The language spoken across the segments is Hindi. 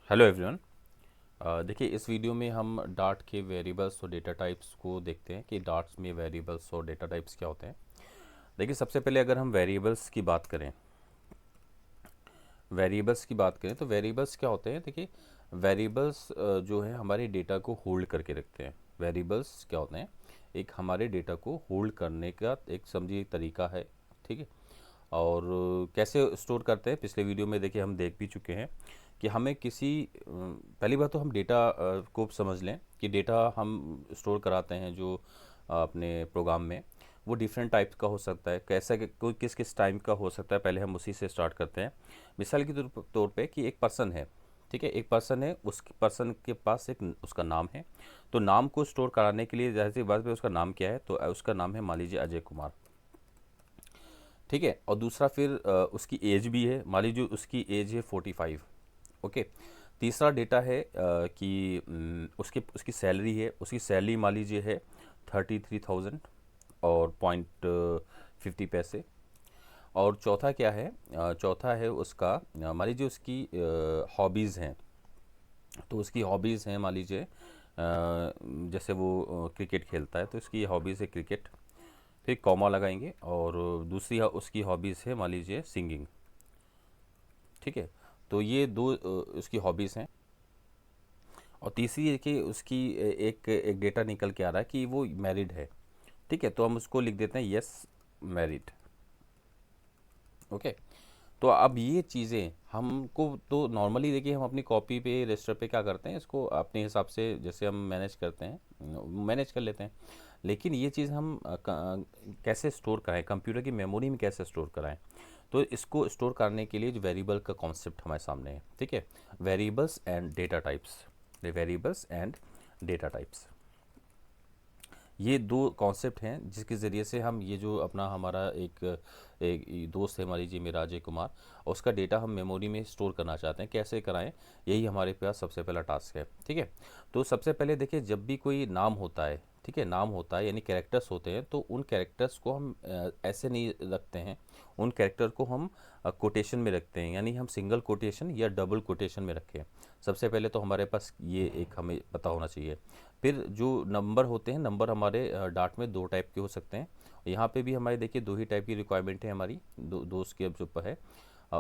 Hello everyone. देखिए इस वीडियो में हम डार्ट के वेरिएबल्स और डेटा टाइप्स को देखते हैं कि डार्ट्स में वेरिएबल्स और डेटा टाइप्स क्या होते हैं। देखिए सबसे पहले अगर हम वेरिएबल्स की बात करें तो वेरिएबल्स क्या होते हैं। देखिए वेरिएबल्स जो है हमारे डेटा को होल्ड करके रखते हैं। वेरिएबल्स क्या होते हैं, एक हमारे डेटा को होल्ड करने का एक समझिए तरीका है। ठीक है। और कैसे स्टोर करते हैं पिछले वीडियो में देखिए हम देख भी चुके हैं कि हमें किसी पहली बात तो हम डेटा को समझ लें कि डेटा हम स्टोर कराते हैं जो अपने प्रोग्राम में, वो डिफरेंट टाइप का हो सकता है। कैसा कि कोई किस किस टाइम का हो सकता है, पहले हम उसी से स्टार्ट करते हैं। मिसाल के तौर पे कि एक पर्सन है। ठीक है, एक पर्सन है, उस पर्सन के पास एक उसका नाम है। तो नाम को स्टोर कराने के लिए जाहिर सी बात है उसका नाम क्या है, तो उसका नाम है मान लीजिए अजय कुमार। ठीक है। और दूसरा फिर उसकी एज भी है, मान लीजिए उसकी एज है 45। ओके। तीसरा डेटा है कि उसकी उसकी सैलरी है, उसकी सैलरी मान लीजिए है 33,000 और पॉइंट 50 पैसे। और चौथा क्या है, चौथा है उसका मान लीजिए उसकी हॉबीज़ हैं। तो उसकी हॉबीज़ हैं मान लीजिए जैसे वो क्रिकेट खेलता है तो उसकी हॉबीज़ है क्रिकेट। फिर कॉमा लगाएंगे और दूसरी उसकी हॉबीज़ है मान लीजिए सिंगिंग। ठीक है। तो ये दो उसकी हॉबीज़ हैं। और तीसरी है कि उसकी एक एक डेटा निकल के आ रहा है कि वो मैरिड है। ठीक है, तो हम उसको लिख देते हैं यस मैरिड। ओके। तो अब ये चीज़ें हमको तो नॉर्मली देखिए हम अपनी कॉपी पे रजिस्टर पे क्या करते हैं, इसको अपने हिसाब से जैसे हम मैनेज करते हैं मैनेज कर लेते हैं। लेकिन ये चीज़ हम कैसे स्टोर कराएं, कंप्यूटर की मेमोरी में कैसे स्टोर कराएं। तो इसको स्टोर करने के लिए जो वेरिएबल का कॉन्सेप्ट हमारे सामने है। ठीक है, variables and data types. Variables and data types, ये दो कॉन्सेप्ट हैं जिसके ज़रिए से हम ये जो अपना हमारा एक दोस्त है मान लीजिए मेरा अजय कुमार, और उसका डेटा हम मेमोरी में स्टोर करना चाहते हैं, कैसे कराएं, यही हमारे पास सबसे पहला टास्क है। ठीक है। तो सबसे पहले देखिए जब भी कोई नाम होता है, ठीक है, नाम होता है यानी कैरेक्टर्स होते हैं, तो उन कैरेक्टर्स को हम ऐसे नहीं रखते हैं। उन कैरेक्टर को हम कोटेशन में रखते हैं, यानी हम सिंगल कोटेशन या डबल कोटेशन में रखें। सबसे पहले तो हमारे पास ये एक हमें पता होना चाहिए। फिर जो नंबर होते हैं, नंबर हमारे डार्ट में दो टाइप के हो सकते हैं। यहाँ पे भी हमारे देखिए दो ही टाइप की रिक्वायरमेंट है हमारी, दो उसके जो ऊपर है।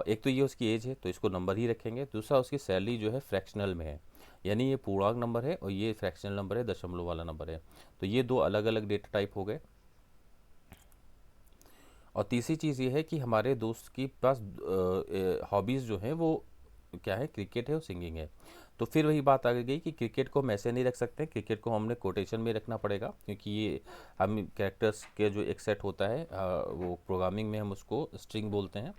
एक तो ये उसकी एज है तो इसको नंबर ही रखेंगे। दूसरा उसकी सैलरी जो है फ्रैक्शनल में है, यानी ये पूर्णांक नंबर है और ये फ्रैक्शनल नंबर है, दशमलव वाला नंबर है। तो ये दो अलग अलग डेटा टाइप हो गए। और तीसरी चीज़ ये है कि हमारे दोस्त के पास हॉबीज़ जो हैं वो क्या है, क्रिकेट है और सिंगिंग है। तो फिर वही बात आ गई कि क्रिकेट को हम ऐसे नहीं रख सकते, क्रिकेट को हमने कोटेशन में रखना पड़ेगा, क्योंकि ये हम कैरेक्टर्स के जो एक सेट होता है वो प्रोग्रामिंग में हम उसको स्ट्रिंग बोलते हैं।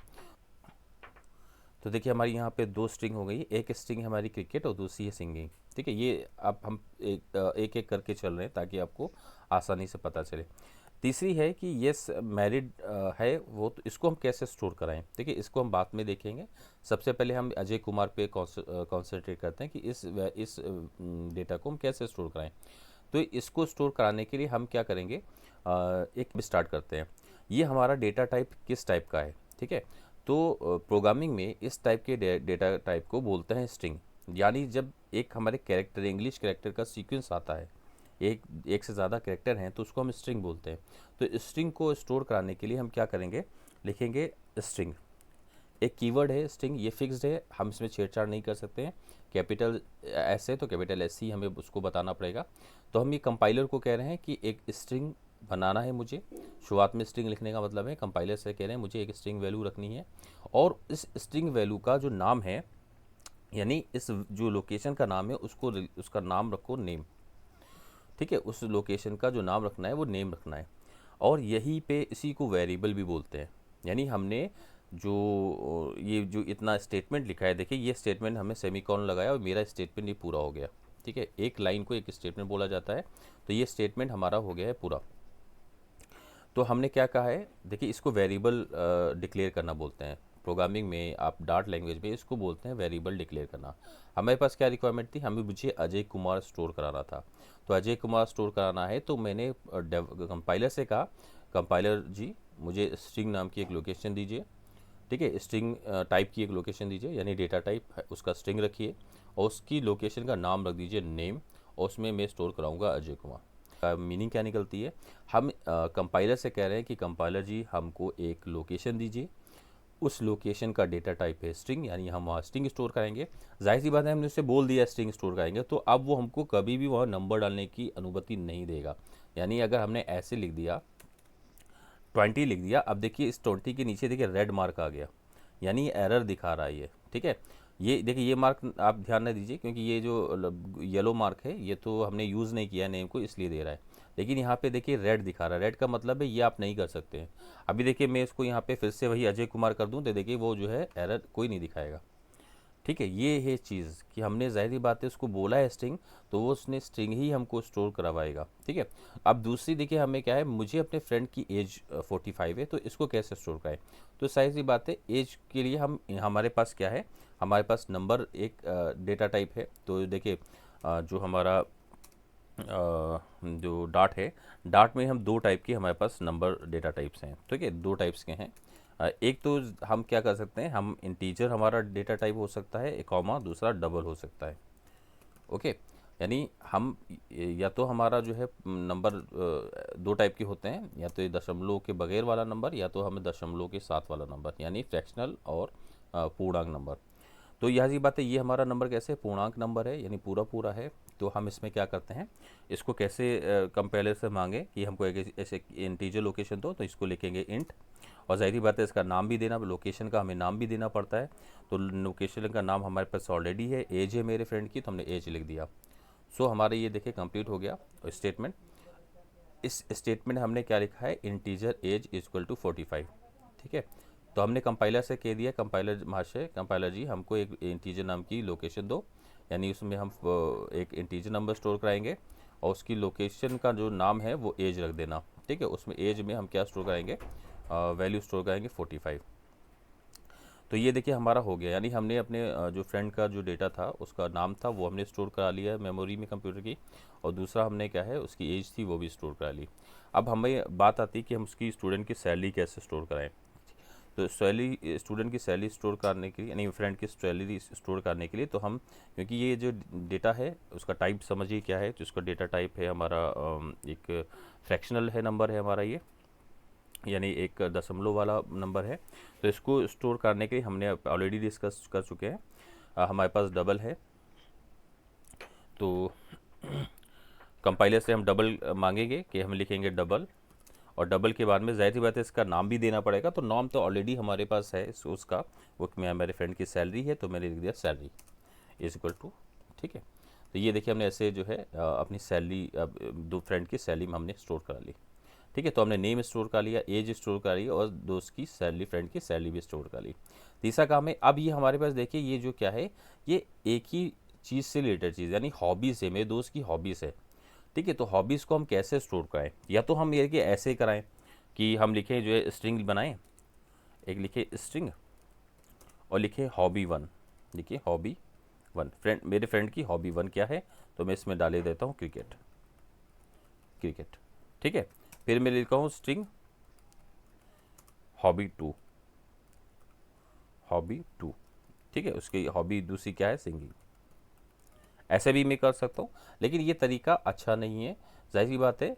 तो देखिए हमारी यहाँ पे दो स्ट्रिंग हो गई, एक स्ट्रिंग है हमारी क्रिकेट और दूसरी है सिंगिंग। ठीक है, ये अब हम एक एक करके चल रहे हैं ताकि आपको आसानी से पता चले। तीसरी है कि यस मैरिड है वो, तो इसको हम कैसे स्टोर कराएं, देखिए इसको हम बाद में देखेंगे। सबसे पहले हम अजय कुमार पे कॉन्सेंट्रेट करते हैं कि इस डेटा को हम कैसे स्टोर कराएं। तो इसको स्टोर कराने के लिए हम क्या करेंगे, एक स्टार्ट करते हैं। ये हमारा डेटा टाइप किस टाइप का है। ठीक है। तो प्रोग्रामिंग में इस टाइप के डेटा टाइप को बोलते हैं स्ट्रिंग। यानी जब एक हमारे कैरेक्टर, इंग्लिश कैरेक्टर का सीक्वेंस आता है, एक एक से ज़्यादा कैरेक्टर हैं तो उसको हम स्ट्रिंग बोलते हैं। तो स्ट्रिंग को स्टोर कराने के लिए हम क्या करेंगे, लिखेंगे स्ट्रिंग। एक कीवर्ड है स्ट्रिंग, ये फिक्स्ड है, हम इसमें छेड़छाड़ नहीं कर सकते हैं। कैपिटल एस है तो कैपिटल एस ही हमें उसको बताना पड़ेगा। तो हम ये कंपाइलर को कह रहे हैं कि एक स्ट्रिंग बनाना है मुझे। शुरुआत में स्ट्रिंग लिखने का मतलब है, कंपाइलर से कह रहे हैं मुझे एक स्ट्रिंग वैल्यू रखनी है। और इस स्ट्रिंग वैल्यू का जो नाम है, यानी इस जो लोकेशन का नाम है उसको उसका नाम रखो नेम। ठीक है, उस लोकेशन का जो नाम रखना है वो नेम रखना है। और यहीं पे इसी को वेरिएबल भी बोलते हैं। यानी हमने जो ये जो इतना स्टेटमेंट लिखा है, देखिए ये स्टेटमेंट हमें सेमीकोलन लगाया और मेरा स्टेटमेंट ये पूरा हो गया। ठीक है, एक लाइन को एक स्टेटमेंट बोला जाता है, तो ये स्टेटमेंट हमारा हो गया है पूरा। तो हमने क्या कहा है, देखिए इसको वेरिएबल डिक्लेयर करना बोलते हैं। प्रोग्रामिंग में आप डार्ट लैंग्वेज में इसको बोलते हैं वेरिएबल डिक्लेयर करना। हमारे पास क्या रिक्वायरमेंट थी, हमें मुझे अजय कुमार स्टोर कराना था। तो अजय कुमार स्टोर कराना है तो मैंने कंपाइलर से कहा, कंपाइलर जी मुझे स्ट्रिंग नाम की एक लोकेशन दीजिए। ठीक है, स्ट्रिंग टाइप की एक लोकेशन दीजिए, यानी डेटा टाइप उसका स्ट्रिंग रखिए। और उसकी लोकेशन का नाम रख दीजिए नेम, और उसमें मैं स्टोर कराऊंगा अजय कुमार। मीनिंग क्या निकलती है, हम कंपाइलर से कह रहे हैं कि कंपाइलर जी हमको एक लोकेशन दीजिए, उस लोकेशन का डेटा टाइप है स्ट्रिंग, यानी हम वहाँ स्ट्रिंग स्टोर कराएंगे। जाहिर सी बात है, हमने उससे बोल दिया स्ट्रिंग स्टोर कराएंगे, तो अब वो हमको कभी भी वहाँ नंबर डालने की अनुमति नहीं देगा। यानी अगर हमने ऐसे लिख दिया 20 लिख दिया, अब देखिए इस 20 के नीचे देखिए रेड मार्क आ गया, यानी एरर दिखा रहा है ये, ठीक है। ये देखिए ये मार्क आप ध्यान न दीजिए, क्योंकि ये जो येलो मार्क है ये तो हमने यूज़ नहीं किया नेम को, इसलिए दे रहा है। लेकिन यहाँ पे देखिए रेड दिखा रहा है, रेड का मतलब है ये आप नहीं कर सकते हैं। अभी देखिए मैं इसको यहाँ पे फिर से वही अजय कुमार कर दूँ तो देखिए वो जो है एरर कोई नहीं दिखाएगा, ठीक है। ये है चीज़ कि हमने ज़ाहिर बात है उसको बोला है स्ट्रिंग, तो वो उसने स्ट्रिंग ही हमको स्टोर करवाएगा, ठीक है। अब दूसरी देखिए हमें क्या है, मुझे अपने फ्रेंड की एज 45 है, तो इसको कैसे स्टोर कराएं। तो सारी सी बात है, एज के लिए हम हमारे पास क्या है, हमारे पास नंबर एक डेटा टाइप है। तो देखिए जो हमारा जो डाट है, डाट में हम दो टाइप के हमारे पास नंबर डेटा टाइप्स हैं, ठीक है, दो टाइप्स के हैं। एक तो हम क्या कर सकते हैं, हम इंटीजर हमारा डेटा टाइप हो सकता है, एक कॉमा, दूसरा डबल हो सकता है, ओके। यानी हम या तो हमारा जो है नंबर दो टाइप के होते हैं, या तो ये दशमलव के बगैर वाला नंबर, या तो हमें दशमलव के साथ वाला नंबर, यानी फ्रैक्शनल और पूर्णांक नंबर। तो यह जी बात है, ये हमारा नंबर कैसे पूर्णांक नंबर है, यानी पूरा पूरा है। तो हम इसमें क्या करते हैं, इसको कैसे कंपेलर से मांगे कि हमको एक ऐसे इंटीजर लोकेशन दो, तो इसको लिखेंगे इंट, और ज़ाहिर बात है इसका नाम भी देना, लोकेशन का हमें नाम भी देना पड़ता है। तो लोकेशन का नाम हमारे पास ऑलरेडी है, एज है मेरे फ्रेंड की, तो हमने एज लिख दिया। सो हमारे ये देखिए कंप्लीट हो गया स्टेटमेंट। इस स्टेटमेंट हमने क्या लिखा है, इंटीजर एज इक्वल टू 45, ठीक है। तो हमने कंपाइलर से कह दिया, कंपाइलर महाशय, कंपाइलर जी हमको एक इंटीजर नाम की लोकेशन दो, यानी उसमें हम एक इंटीजर नंबर स्टोर कराएंगे, और उसकी लोकेशन का जो नाम है वो एज रख देना, ठीक है। उसमें एज में हम क्या स्टोर कराएंगे, वैल्यू स्टोर कराएंगे 45। तो ये देखिए हमारा हो गया, यानी हमने अपने जो फ्रेंड का जो डेटा था उसका नाम था वो हमने स्टोर करा लिया है मेमोरी में कंप्यूटर की, और दूसरा हमने क्या है उसकी एज थी वो भी स्टोर करा ली। अब हमें बात आती है कि हम उसकी स्टूडेंट की सैलरी कैसे स्टोर कराएं। तो सैलरी, स्टूडेंट की सैलरी स्टोर करने के लिए, यानी फ्रेंड की सैलरी स्टोर करने के लिए, तो हम, क्योंकि ये जो डेटा है उसका टाइप समझिए क्या है, तो उसका डेटा टाइप है हमारा एक फ्रैक्शनल है नंबर है हमारा ये, यानी एक दशमलव वाला नंबर है। तो इसको स्टोर करने के लिए हमने ऑलरेडी डिस्कस कर चुके हैं, हमारे पास डबल है। तो कंपाइलर से हम डबल मांगेंगे कि हम लिखेंगे डबल, और डबल के बाद में जाहिर सी बात है इसका नाम भी देना पड़ेगा। तो नाम तो ऑलरेडी हमारे पास है उसका, वो मेरे फ्रेंड की सैलरी है, तो मैंने लिख दिया सैलरी इज इक्वल टू, ठीक है। तो ये देखिए हमने ऐसे जो है अपनी सैलरी दो फ्रेंड की सैलरी में हमने स्टोर करा ली, ठीक है। तो हमने नेम स्टोर कर लिया, एज स्टोर कर लिया, और दोस्त की सैलरी, फ्रेंड की सैलरी भी स्टोर कर ली। तीसरा काम है, अब ये हमारे पास देखिए ये जो क्या है, ये एक ही चीज़ से रिलेटेड चीज़, यानी हॉबीज़ है, मेरे दोस्त की हॉबीज़ है, ठीक है। तो हॉबीज़ को हम कैसे स्टोर कराएं, या तो हम ये कि ऐसे कराएं कि हम लिखें जो है स्ट्रिंग बनाएं, एक लिखे स्ट्रिंग और लिखे हॉबी वन, लिखिए हॉबी वन, फ्रेंड, मेरे फ्रेंड की हॉबी वन क्या है, तो मैं इसमें डाले देता हूँ क्रिकेट, क्रिकेट, ठीक है। फिर मैं लिखता हूँ string hobby two, hobby two, ठीक है। उसकी हॉबी दूसरी क्या है, सिंगिंग। ऐसे भी मैं कर सकता हूँ, लेकिन ये तरीका अच्छा नहीं है, जाहिर सी बात है।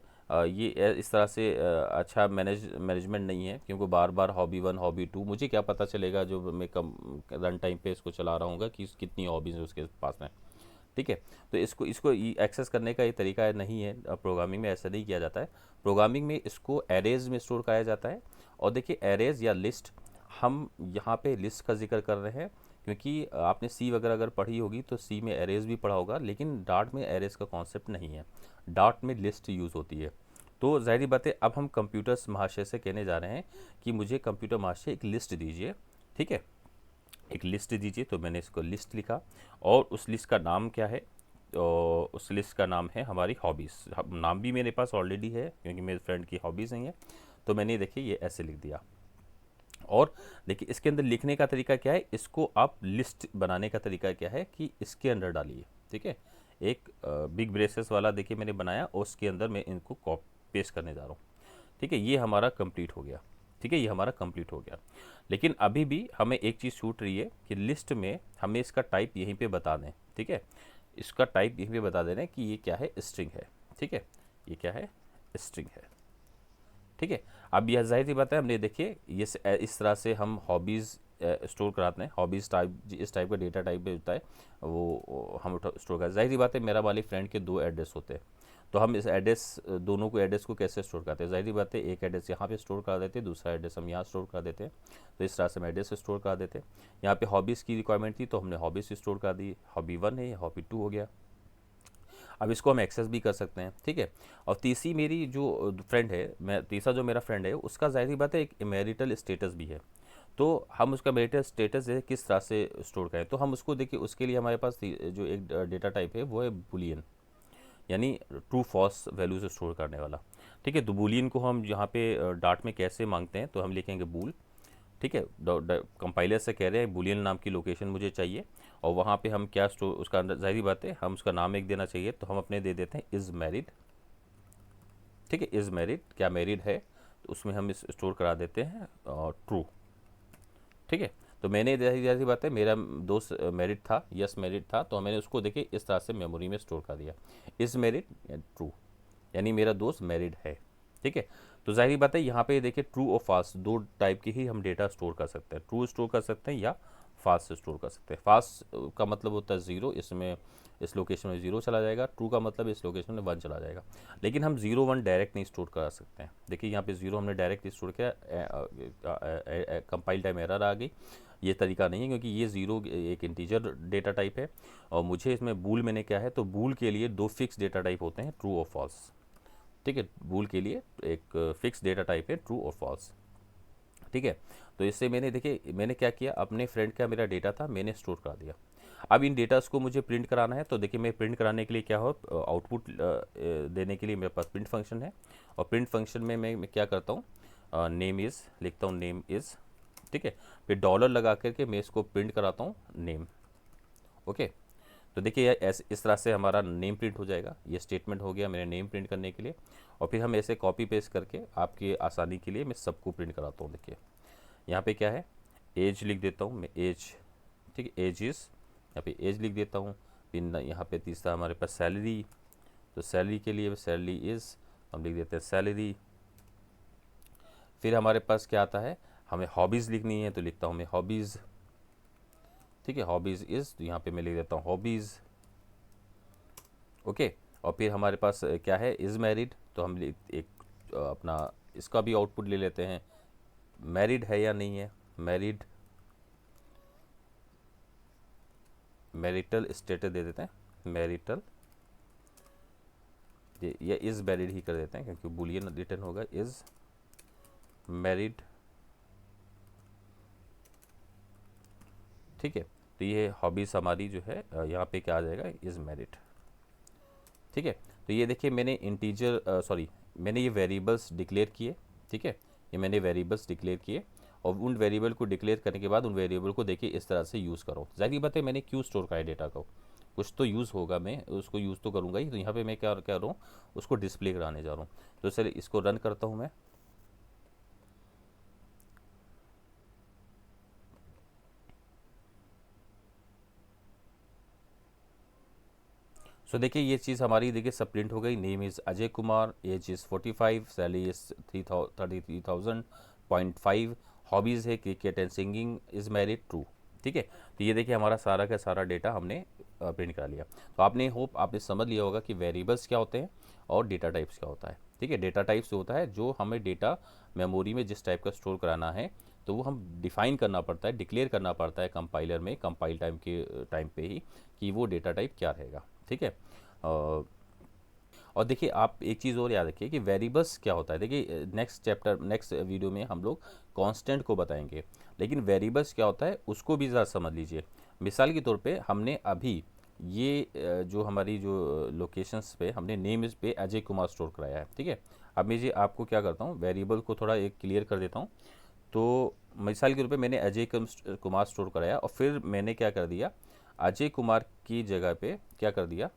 ये इस तरह से अच्छा मैनेजमेंट नहीं है, क्योंकि बार बार हॉबी वन हॉबी टू, मुझे क्या पता चलेगा जो मैं कम रन टाइम पे इसको चला रहा हूँ कि कितनी हॉबीज़ है उसके पास में, ठीक है। तो इसको इसको एक्सेस करने का ये तरीका नहीं है, प्रोग्रामिंग में ऐसा नहीं किया जाता है। प्रोग्रामिंग में इसको एरेज में स्टोर किया जाता है। और देखिए एरेज या लिस्ट, हम यहाँ पे लिस्ट का जिक्र कर रहे हैं, क्योंकि आपने सी वगैरह अगर पढ़ी होगी तो सी में एरेज भी पढ़ा होगा, लेकिन डार्ट में एरेज का कॉन्सेप्ट नहीं है, डार्ट में लिस्ट यूज़ होती है। तो ज़ाहिर बात है, अब हम कंप्यूटर्स महाशय से कहने जा रहे हैं कि मुझे कंप्यूटर महाशय एक लिस्ट दीजिए, ठीक है, एक लिस्ट दीजिए। तो मैंने इसको लिस्ट लिखा, और उस लिस्ट का नाम क्या है, तो उस लिस्ट का नाम है हमारी हॉबीज़। नाम भी मेरे पास ऑलरेडी है, क्योंकि मेरे फ्रेंड की हॉबीज़ नहीं है। तो मैंने देखिए ये ऐसे लिख दिया। और देखिए इसके अंदर लिखने का तरीका क्या है, इसको आप लिस्ट बनाने का तरीका क्या है कि इसके अंदर डालिए, ठीक है। एक बिग ब्रेसेस वाला देखिए मैंने बनाया, और उसके अंदर मैं इनको कॉपी पेस्ट करने जा रहा हूँ, ठीक है। ये हमारा कंप्लीट हो गया, ठीक है, ये हमारा कंप्लीट हो गया। लेकिन अभी भी हमें एक चीज़ छूट रही है कि लिस्ट में हमें इसका टाइप यहीं पे बता दें, ठीक है। इसका टाइप यहीं पे बता दे रहे हैं कि ये क्या है, स्ट्रिंग है, ठीक है, ये क्या है, स्ट्रिंग है, ठीक है। अब यह जाहिर सी बात है, हमने देखिए ये इस तरह से हम हॉबीज़ स्टोर कराते हैं। हॉबीज़ टाइप इस टाइप का डेटा टाइप में होता है, वो हम स्टोर करते हैं। जाहिर सी बात है, मेरा वाली फ्रेंड के 2 एड्रेस होते हैं, तो हम इस एड्रेस दोनों को एड्रेस को कैसे स्टोर करते हैं? जाहिर बात है, एक एड्रेस यहाँ पे स्टोर कर देते हैं, दूसरा एड्रेस हम यहाँ स्टोर कर देते हैं। तो इस तरह से हम एड्रेस स्टोर कर देते हैं। यहाँ पे हॉबीज़ की रिक्वायरमेंट थी तो हमने हॉबीज़ स्टोर कर दी, हॉबी 1 है, हॉबी 2 हो गया। अब इसको हम एक्सेस भी कर सकते हैं, ठीक है। और तीसरी मेरी जो फ्रेंड है, मैं तीसरा जो मेरा फ्रेंड है उसका जाहिर बात है एक मैरिटल स्टेटस भी है। तो हम उसका मैरिटल स्टेटस है किस तरह से स्टोर करें? तो हम उसको देखिए, उसके लिए हमारे पास जो एक डेटा टाइप है वो है बुलियन, यानी ट्रू फॉल्स वैल्यू से स्टोर करने वाला, ठीक है। तो बुलियन को हम यहाँ पे डाट में कैसे मांगते हैं? तो हम लिखेंगे बूल, ठीक है। कंपाइलर से कह रहे हैं बुलियन नाम की लोकेशन मुझे चाहिए, और वहाँ पे हम क्या स्टोर, उसका जाहिर बात है हम उसका नाम एक देना चाहिए, तो हम अपने दे देते हैं इज़ मैरिड, ठीक है। इज़ मैरिड, क्या मैरिड है, तो उसमें हम इस स्टोर करा देते हैं ट्रू, ठीक है। तो मैंने जाहिर बात है, मेरा दोस्त मैरिड था, यस मैरिड था, तो मैंने उसको देखिए इस तरह से मेमोरी में स्टोर कर दिया, इज़ मैरिड ट्रू, यानी मेरा दोस्त मैरिड है, ठीक है। तो जाहिर बात है यहाँ पे देखिए ट्रू और फाल्स दो टाइप की ही हम डेटा स्टोर कर सकते हैं, ट्रू स्टोर कर सकते हैं या फाल्स स्टोर कर सकते हैं। फाल्स का मतलब होता है 0, इसमें इस लोकेशन में 0 चला जाएगा, ट्रू का मतलब इस लोकेशन में 1 चला जाएगा। लेकिन हम 0 1 डायरेक्ट नहीं स्टोर कर सकते हैं। देखिए यहाँ पे 0 हमने डायरेक्ट स्टोर किया, कंपाइल टाइम एरर आ गई, ये तरीका नहीं है, क्योंकि ये 0 एक इंटीजर डेटा टाइप है, और मुझे इसमें बूल मैंने क्या है, तो बूल के लिए 2 फिक्स डेटा टाइप होते हैं, ट्रू और फॉल्स, ठीक है। बूल के लिए एक फिक्स डेटा टाइप है ट्रू और फॉल्स, ठीक है। तो इससे मैंने देखिए मैंने क्या किया, अपने फ्रेंड का मेरा डेटा था, मैंने स्टोर कर दिया। अब इन डेटास को मुझे प्रिंट कराना है, तो देखिए मैं प्रिंट कराने के लिए क्या हो, आउटपुट देने के लिए मेरे पास प्रिंट फंक्शन है, और प्रिंट फंक्शन में मैं क्या करता हूँ, नेम इज़ लिखता हूँ, नेम इज़, ठीक है। फिर डॉलर लगा करके मैं इसको प्रिंट कराता हूँ नेम, ओके। तो देखिए इस तरह से हमारा नेम प्रिंट हो जाएगा। ये स्टेटमेंट हो गया मेरे नेम प्रिंट करने के लिए, और फिर हम ऐसे कॉपी पेस्ट करके आपकी आसानी के लिए मैं सबको प्रिंट कराता हूँ। देखिए यहाँ पे क्या है, एज लिख देता हूँ मैं, एज, ठीक है, एज इज़, यहाँ पे एज लिख देता हूँ। फिर यहाँ पे तीसरा हमारे पास सैलरी, तो सैलरी के लिए सैलरी इज़ हम लिख देते हैं सैलरी। फिर हमारे पास क्या आता है, हमें हॉबीज़ लिखनी है, तो लिखता हूँ मैं हॉबीज़, ठीक है, हॉबीज़ इज़, तो यहाँ पे मैं लिख देता हूँ हॉबीज़, ओके। और फिर हमारे पास क्या है, इज़ मैरिड, तो हम एक अपना इसका भी आउटपुट ले लेते हैं, मैरिड है या नहीं है, मैरिड, मैरिटल स्टेटस दे देते हैं, मैरिटल, ये इज़ मैरिड ही कर देते हैं, क्योंकि बुलियन रिटर्न होगा इज़ मैरिड, ठीक है। तो ये हॉबीज़ हमारी जो है यहाँ पे क्या आ जाएगा, इज़ मैरिड, ठीक है। तो ये देखिए मैंने इंटीजर सॉरी मैंने ये वेरिएबल्स डिक्लेयर किए, ठीक है, ये मैंने वेरिएबल्स डिक्लेयर किए, और उन वेरिएबल को डिक्लेयर करने के बाद उन वेरिएबल को देखिए इस तरह से यूज़ करो। जाहिर बात है मैंने क्यों स्टोर करा है डेटा को, कुछ तो यूज़ होगा, मैं उसको यूज़ तो करूँगा ही। तो यहाँ पे मैं क्या कर रहा हूँ, उसको डिस्प्ले कराने जा रहा हूँ। तो चलिए इसको रन करता हूँ मैं। सो देखिए ये चीज़ हमारी देखिए सब प्रिंट हो गई, name is Ajay Kumar, age is 45, salary is 33,000.5, hobbies है cricket and singing, is married, true, ठीक है। तो ये देखिए हमारा सारा का सारा डेटा हमने प्रिंट करा लिया। तो आपने समझ लिया होगा कि वेरिएबल्स क्या होते हैं और डेटा टाइप्स क्या होता है, ठीक है। डेटा टाइप्स होता है जो हमें डेटा मेमोरी में जिस टाइप का स्टोर कराना है, तो वो हम डिफ़ाइन करना पड़ता है, डिक्लेयर करना पड़ता है कंपाइलर में, कंपाइल टाइम पे ही, कि वो डेटा टाइप क्या रहेगा, ठीक है। और देखिए आप एक चीज़ और याद रखिए कि वेरिएबल्स क्या होता है। देखिए नेक्स्ट वीडियो में हम लोग कांस्टेंट को बताएंगे, लेकिन वेरिएबल्स क्या होता है उसको भी ज़रा समझ लीजिए। मिसाल के तौर पे हमने अभी ये जो हमारी जो लोकेशंस पे हमने नेम इस पे अजय कुमार स्टोर कराया है, ठीक है। अब मैं जी आपको क्या करता हूँ, वेरिएबल को थोड़ा एक क्लियर कर देता हूँ। तो मिसाल के रूप में मैंने अजय कुमार स्टोर कराया, और फिर मैंने क्या कर दिया, अजय कुमार की जगह पे क्या कर दिया,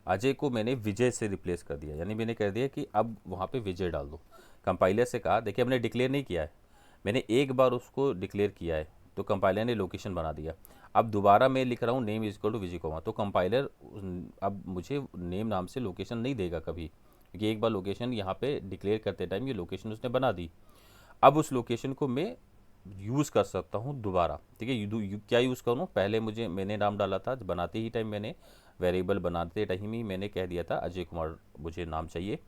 अजय को मैंने विजय से रिप्लेस कर दिया, यानी मैंने कह दिया कि अब वहाँ पे विजय डाल दो। कंपाइलर से कहा, देखिए हमने डिक्लेयर नहीं किया है, मैंने एक बार उसको डिक्लेयर किया है, तो कंपाइलर ने लोकेशन बना दिया। अब दोबारा मैं लिख रहा हूँ name is equal to Vijay Kumar, तो कंपाइलर अब मुझे नेम नाम से लोकेशन नहीं देगा कभी, क्योंकि एक बार लोकेशन यहाँ पे डिक्लेयर करते टाइम ये लोकेशन उसने बना दी। अब उस लोकेशन को मैं यूज़ कर सकता हूँ दोबारा, ठीक है। क्या यूज़ करूँ, पहले मैंने नाम डाला था, बनाते ही टाइम मैंने वेरिएबल बनाते टाइम ही मैंने कह दिया था अजय कुमार मुझे नाम चाहिए।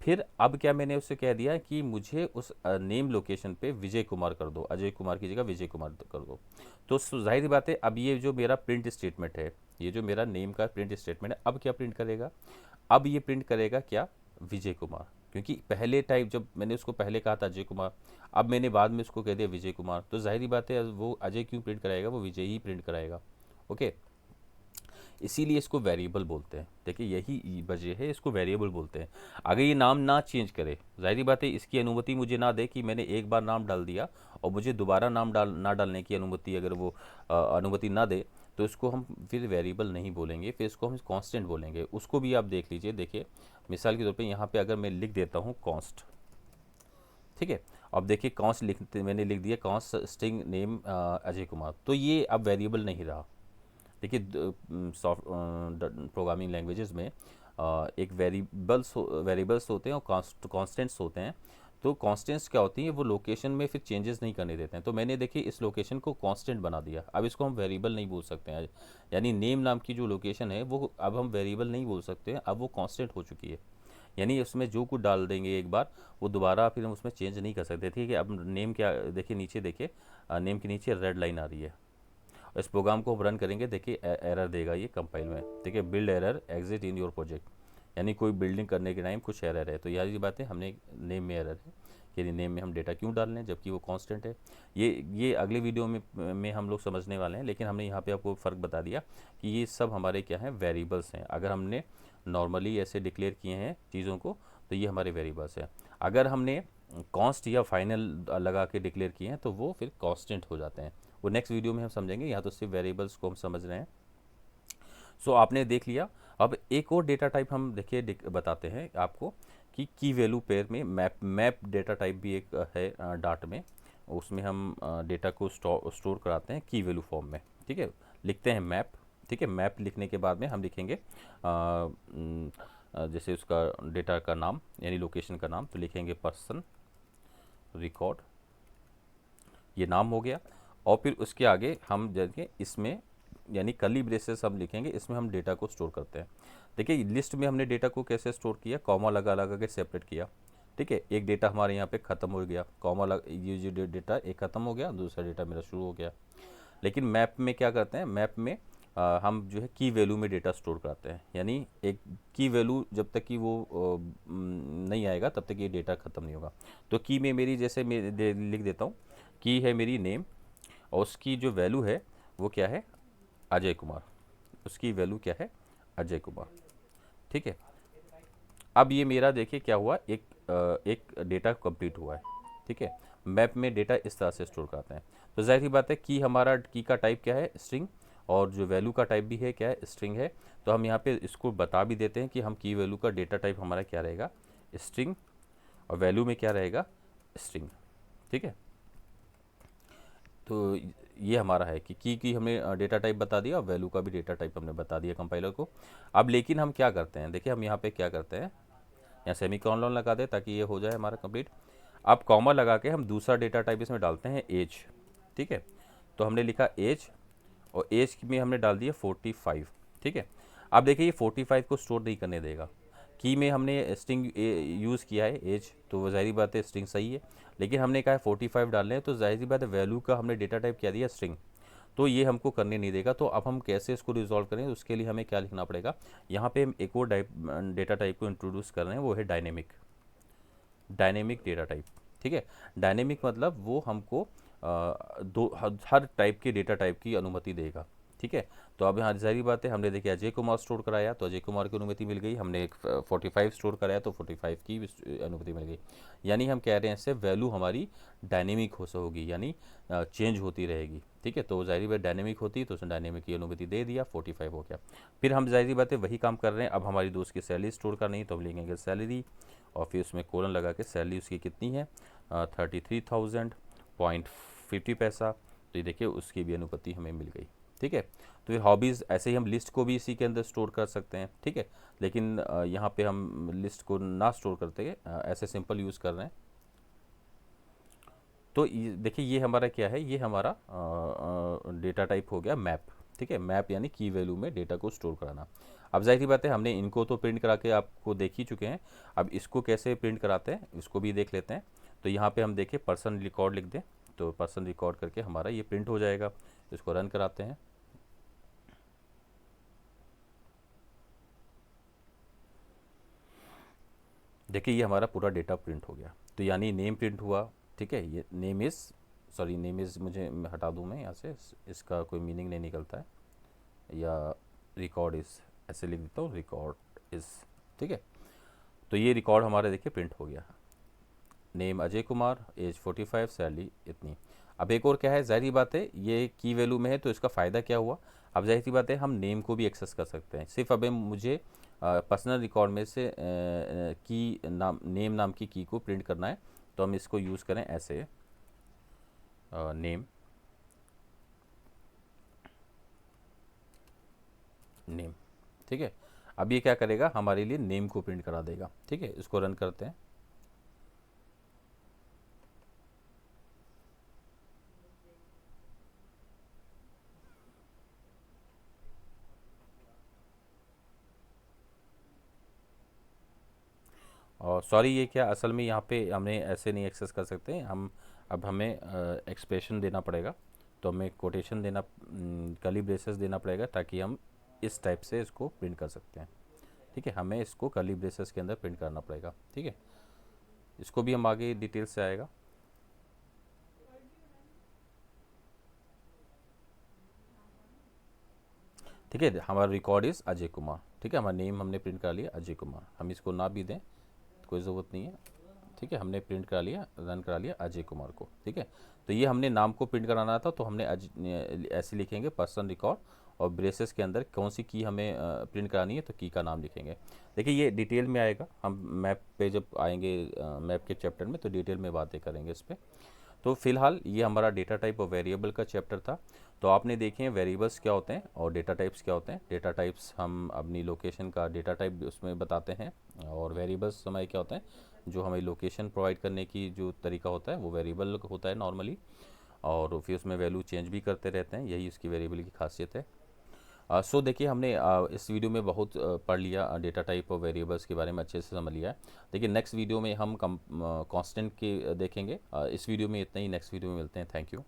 फिर अब क्या मैंने उससे कह दिया कि मुझे उस नेम लोकेशन पे विजय कुमार कर दो, अजय कुमार की जगह विजय कुमार कर दो। तो जाहिर सी बात है, अब ये जो मेरा प्रिंट स्टेटमेंट है, ये जो मेरा नेम का प्रिंट स्टेटमेंट है, अब क्या प्रिंट करेगा, अब ये प्रिंट करेगा क्या, विजय कुमार। क्योंकि पहले टाइप जब मैंने उसको पहले कहा था अजय कुमार, अब मैंने बाद में उसको कह दिया विजय कुमार, तो जाहिर बात है वो अजय क्यों प्रिंट कराएगा, वो विजय ही प्रिंट कराएगा। ओके, इसीलिए इसको वेरिएबल बोलते हैं। देखिए यही वजह है, इसको वेरिएबल बोलते हैं। अगर ये नाम ना चेंज करे, जाहिर बात है इसकी अनुमति मुझे ना दे कि मैंने एक बार नाम डाल दिया और मुझे दोबारा नाम ना डालने की अनुमति, अगर वो अनुमति ना दे, तो इसको हम फिर वेरिएबल नहीं बोलेंगे, फिर इसको हम कांस्टेंट बोलेंगे। उसको भी आप देख लीजिए। देखिए मिसाल के तौर पे यहाँ पे अगर मैं लिख देता हूँ कॉन्स्ट, ठीक है, अब देखिए कॉन्स्ट मैंने लिख दिया const string name Ajay Kumar, तो ये अब वेरिएबल नहीं रहा। देखिए सॉफ्ट प्रोग्रामिंग लैंग्वेजेस में एक वेरिएबल्स होते हैं और कॉन्स्टेंट्स होते हैं। तो कॉन्स्टेंट्स क्या होती हैं, वो लोकेशन में फिर चेंजेस नहीं करने देते हैं। तो मैंने देखिए इस लोकेशन को कांस्टेंट बना दिया, अब इसको हम वेरिएबल नहीं बोल सकते हैं। यानी नेम नाम की जो लोकेशन है वो अब हम वेरिएबल नहीं बोल सकते हैं, अब वो कांस्टेंट हो चुकी है। यानी उसमें जो कुछ डाल देंगे एक बार, वो दोबारा फिर हम उसमें चेंज नहीं कर सकते। ठीक है, अब नेम क्या, देखिए नीचे देखिए, नेम के नीचे रेड लाइन आ रही है। इस प्रोग्राम को हम रन करेंगे, देखिए एरर देगा ये कंपाइल में, देखिए build error exit in your project, यानी कोई बिल्डिंग करने के टाइम कुछ एरर है। तो यही बात है, हमने नेम में एरर है कि नेम में हम डेटा क्यों डाल लें जबकि वो कांस्टेंट है। ये अगले वीडियो में हम लोग समझने वाले हैं, लेकिन हमने यहाँ पे आपको फ़र्क बता दिया कि ये सब हमारे क्या हैं, वेरिएबल्स हैं। अगर हमने नॉर्मली ऐसे डिक्लेयर किए हैं चीज़ों को, तो ये हमारे वेरिएबल्स हैं। अगर हमने कॉन्स्ट या फाइनल लगा के डिक्लेयर किए हैं तो वो फिर कांस्टेंट हो जाते हैं। वो नेक्स्ट वीडियो में हम समझेंगे, यहाँ तो सिर्फ वेरिएबल्स को हम समझ रहे हैं। सो आपने देख लिया। अब एक और डेटा टाइप हम देखिए बताते हैं आपको कि की वैल्यू पेयर में मैप डेटा टाइप भी एक है डाट में, उसमें हम डेटा को स्टोर कराते हैं की वैल्यू फॉर्म में। ठीक है, लिखते हैं मैप। ठीक है, मैप लिखने के बाद में हम लिखेंगे जैसे उसका डेटा का नाम यानी लोकेशन का नाम, तो लिखेंगे पर्सन रिकॉर्ड, ये नाम हो गया। और फिर उसके आगे हम देखिए इसमें यानी कर्ली ब्रेसेस हम लिखेंगे, इसमें हम डेटा को स्टोर करते हैं। देखिए लिस्ट में हमने डेटा को कैसे स्टोर किया, कॉमा लगा लगा के सेपरेट किया। ठीक है, एक डेटा हमारे यहाँ पे ख़त्म हो गया, कॉमा ये जो डेटा एक ख़त्म हो गया, दूसरा डेटा मेरा शुरू हो गया। लेकिन मैप में क्या करते हैं, मैप में हम जो है की वैल्यू में डेटा स्टोर करते हैं। यानी एक की वैल्यू जब तक कि वो नहीं आएगा तब तक ये डेटा ख़त्म नहीं होगा। तो की में मेरी जैसे मैं लिख देता हूँ, की है मेरी नेम और उसकी जो वैल्यू है वो क्या है, अजय कुमार। उसकी वैल्यू क्या है, अजय कुमार। ठीक है, अब ये मेरा देखिए क्या हुआ, एक डेटा कंप्लीट हुआ है। ठीक है, मैप में डेटा इस तरह से स्टोर करते हैं। तो जाहिर सी बात है कि हमारा की का टाइप क्या है, स्ट्रिंग, और जो वैल्यू का टाइप भी है क्या है, स्ट्रिंग है। तो हम यहाँ पे इसको बता भी देते हैं कि हम की वैल्यू का डेटा टाइप हमारा क्या रहेगा, स्ट्रिंग, और वैल्यू में क्या रहेगा, स्ट्रिंग। ठीक है, तो ये हमारा है कि की हमने डेटा टाइप बता दिया और वैल्यू का भी डेटा टाइप हमने बता दिया कंपाइलर को। अब लेकिन हम क्या करते हैं, देखिए हम यहाँ पे क्या करते हैं, यहाँ सेमीकोलन लगा दे ताकि ये हो जाए हमारा कंप्लीट। अब कॉमा लगा के हम दूसरा डेटा टाइप इसमें डालते हैं, एज। ठीक है, तो हमने लिखा एज, और एज में हमने डाल दिया 45। ठीक है, अब देखिए ये 45 को स्टोर नहीं करने देगा। की में हमने स्ट्रिंग यूज़ किया है एज, तो वो ज़ाहिर बात है स्ट्रिंग सही है, लेकिन हमने कहा है 45 डालने हैं, तो ज़ाहिर बात है वैल्यू का हमने डेटा टाइप क्या दिया, स्ट्रिंग, तो ये हमको करने नहीं देगा। तो अब हम कैसे इसको रिजॉल्व करें, उसके लिए हमें क्या लिखना पड़ेगा, यहाँ पे हम एक और डेटा टाइप को इंट्रोड्यूस कर रहे हैं, वो है डायनेमिक डेटा टाइप। ठीक है, डायनेमिक मतलब वो हमको हर टाइप के डेटा टाइप की अनुमति देगा। ठीक है, तो अब यहाँ जाहिर बात है, हमने देखिए अजय कुमार स्टोर कराया तो अजय कुमार की अनुमति मिल गई, हमने एक 45 स्टोर कराया तो 45 की अनुमति मिल गई। यानी हम कह रहे हैं इससे वैल्यू हमारी डायनेमिक होगी, यानी चेंज होती रहेगी। ठीक है, तो जाहिर बात डायनेमिक होती तो उसने डायनेमिक की अनुमति दे दिया, 45 हो गया। फिर हम जाहिर बात है वही काम कर रहे हैं, अब हमारी दोस्त की सैलरी स्टोर करनी है, तो हम लिखेंगे सैलरी, और फिर उसमें कोलन लगा के सैलरी उसकी कितनी है, 33,000.50 पैसा। तो ये देखिए उसकी भी अनुमति हमें मिल गई। ठीक है। तो फिर हॉबीज़ ऐसे ही हम लिस्ट को भी इसी के अंदर स्टोर कर सकते हैं, ठीक है। लेकिन यहाँ पे हम लिस्ट को ना स्टोर करते ऐसे सिंपल यूज़ कर रहे हैं। तो देखिए ये हमारा क्या है, ये हमारा डेटा टाइप हो गया मैप, ठीक है। मैप यानी की वैल्यू में डेटा को स्टोर कराना। अब जाहिर सी बात है, हमने इनको तो प्रिंट करा के आपको देख ही चुके हैं। अब इसको कैसे प्रिंट कराते हैं इसको भी देख लेते हैं। तो यहाँ पे हम देखें पर्सन रिकॉर्ड लिख दें, तो पर्सन रिकॉर्ड करके हमारा ये प्रिंट हो जाएगा। इसको रन कराते हैं। देखिए ये हमारा पूरा डेटा प्रिंट हो गया। तो यानी नेम प्रिंट हुआ, ठीक है। ये name is, sorry name is मुझे मैं हटा दूँ मैं यहाँ से, इसका कोई मीनिंग नहीं निकलता है। या रिकॉर्ड इज़ ऐसे लिख देता हूँ, रिकॉर्ड इज़, ठीक है। तो ये रिकॉर्ड हमारे देखिए प्रिंट हो गया। Name Ajay Kumar, age 45, salary इतनी। अब एक और क्या है, जाहिर बात है ये की वैल्यू में है तो इसका फ़ायदा क्या हुआ। अब जाहिर सी बात है हम नेम को भी एक्सेस कर सकते हैं। सिर्फ अब मुझे पर्सनल रिकॉर्ड में से की नाम, नेम नाम की की को प्रिंट करना है। तो हम इसको यूज़ करें ऐसे, नेम, नेम, ठीक है। अब ये क्या करेगा, हमारे लिए नेम को प्रिंट करा देगा, ठीक है। इसको रन करते हैं। और सॉरी ये क्या, असल में यहाँ पे हमें ऐसे नहीं एक्सेस कर सकते हम। अब हमें एक्सप्रेशन देना पड़ेगा। तो हमें कोटेशन देना, कर्ली ब्रेसेस देना पड़ेगा, ताकि हम इस टाइप से इसको प्रिंट कर सकते हैं, ठीक है। हमें इसको कर्ली ब्रेसेस के अंदर प्रिंट करना पड़ेगा, ठीक है। इसको भी हम आगे डिटेल से आएगा। ठीक है, हमारा रिकॉर्ड इज़ अजय कुमार, ठीक है। हमारा नेम हमने प्रिंट कर लिया अजय कुमार। हम इसको ना भी दें, कोई ज़रूरत नहीं है, ठीक है। हमने प्रिंट करा लिया, रन करा लिया अजय कुमार को, ठीक है। तो ये हमने नाम को प्रिंट कराना था, तो हमने ऐसे लिखेंगे पर्सन रिकॉर्ड, और ब्रेसेस के अंदर कौन सी की हमें प्रिंट करानी है, तो की का नाम लिखेंगे। देखिए ये डिटेल में आएगा, हम मैप पे जब आएंगे मैप के चैप्टर में, तो डिटेल में बातें करेंगे इस पर। तो फिलहाल ये हमारा डेटा टाइप और वेरिएबल का चैप्टर था। तो आपने देखे हैं वेरिएबल्स क्या होते हैं और डेटा टाइप्स क्या होते हैं। डेटा टाइप्स हम अपनी लोकेशन का डेटा टाइप उसमें बताते हैं, और वेरिएबल्स हमारे क्या होते हैं, जो हमें लोकेशन प्रोवाइड करने की जो तरीका होता है वो वेरिएबल होता है नॉर्मली। और फिर उसमें वैल्यू चेंज भी करते रहते हैं, यही उसकी वेरिएबल की खासियत है। सो देखिए हमने इस वीडियो में बहुत पढ़ लिया, डेटा टाइप और वेरिएबल्स के बारे में अच्छे से समझ लिया है। देखिए नेक्स्ट वीडियो में हम कांस्टेंट के देखेंगे। इस वीडियो में इतना ही, नेक्स्ट वीडियो में मिलते हैं। Thank you.